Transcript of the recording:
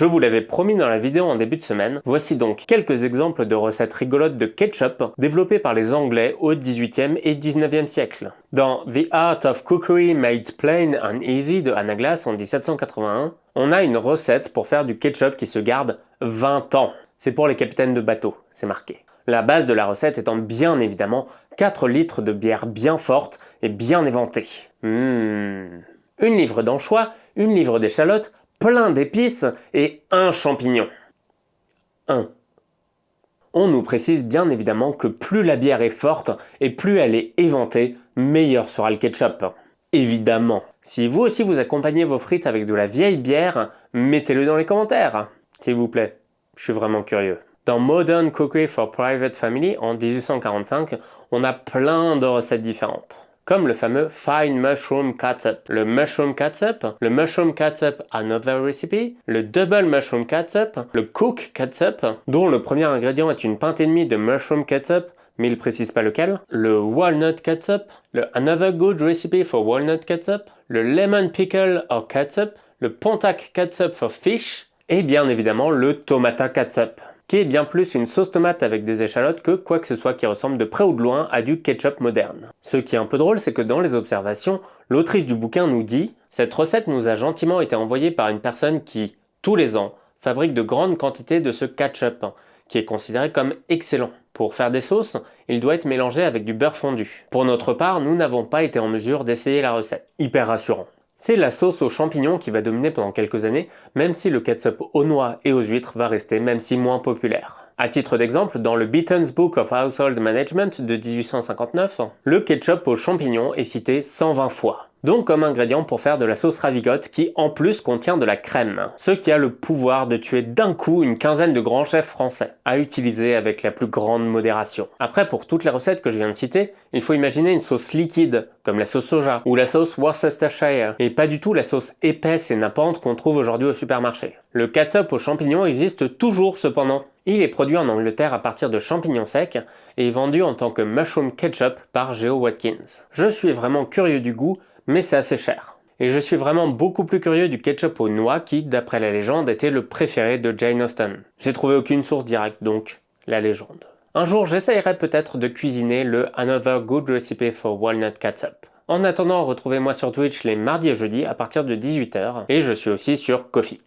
Je vous l'avais promis dans la vidéo en début de semaine, voici donc quelques exemples de recettes rigolotes de ketchup développées par les Anglais au XVIIIe et XIXe siècle. Dans The Art of Cookery Made Plain and Easy de Hannah Glasse en 1781, on a une recette pour faire du ketchup qui se garde 20 ans. C'est pour les capitaines de bateau, c'est marqué. La base de la recette étant bien évidemment 4 litres de bière bien forte et bien éventée. Une livre d'anchois, une livre d'échalotes, plein d'épices et un champignon. On nous précise bien évidemment que plus la bière est forte et plus elle est éventée, meilleur sera le ketchup. Évidemment. Si vous aussi vous accompagnez vos frites avec de la vieille bière, mettez-le dans les commentaires, s'il vous plaît. Je suis vraiment curieux. Dans Modern Cookery for Private Family en 1845, on a plein de recettes différentes. Comme le fameux Fine Mushroom Catsup, le Mushroom Catsup, le Mushroom Catsup Another Recipe, le Double Mushroom Catsup, le Cook Catsup, dont le premier ingrédient est une pinte et demie de Mushroom Catsup, mais il précise pas lequel, le Walnut Catsup, le Another Good Recipe for Walnut Catsup, le Lemon Pickle or Catsup, le Pontac Catsup for Fish, et bien évidemment le Tomata Catsup, qui est bien plus une sauce tomate avec des échalotes que quoi que ce soit qui ressemble de près ou de loin à du ketchup moderne. Ce qui est un peu drôle, c'est que dans les observations, l'autrice du bouquin nous dit « Cette recette nous a gentiment été envoyée par une personne qui, tous les ans, fabrique de grandes quantités de ce ketchup, qui est considéré comme excellent. Pour faire des sauces, il doit être mélangé avec du beurre fondu. Pour notre part, nous n'avons pas été en mesure d'essayer la recette. » Hyper rassurant. C'est la sauce aux champignons qui va dominer pendant quelques années, même si le ketchup aux noix et aux huîtres va rester même si moins populaire. À titre d'exemple, dans le Beaton's Book of Household Management de 1859, le ketchup aux champignons est cité 120 fois. Donc comme ingrédient pour faire de la sauce ravigote qui en plus contient de la crème, ce qui a le pouvoir de tuer d'un coup une quinzaine de grands chefs français, à utiliser avec la plus grande modération. Après, pour toutes les recettes que je viens de citer, il faut imaginer une sauce liquide, comme la sauce soja, ou la sauce Worcestershire, et pas du tout la sauce épaisse et nappante qu'on trouve aujourd'hui au supermarché. Le catsup aux champignons existe toujours cependant. Il est produit en Angleterre à partir de champignons secs et est vendu en tant que mushroom ketchup par Geo Watkins. Je suis vraiment curieux du goût, mais c'est assez cher. Et je suis vraiment beaucoup plus curieux du ketchup aux noix qui, d'après la légende, était le préféré de Jane Austen. J'ai trouvé aucune source directe, donc la légende. Un jour, j'essayerai peut-être de cuisiner le Another Good Recipe for Walnut Catsup. En attendant, retrouvez-moi sur Twitch les mardis et jeudis à partir de 18 h, et je suis aussi sur Ko-fi.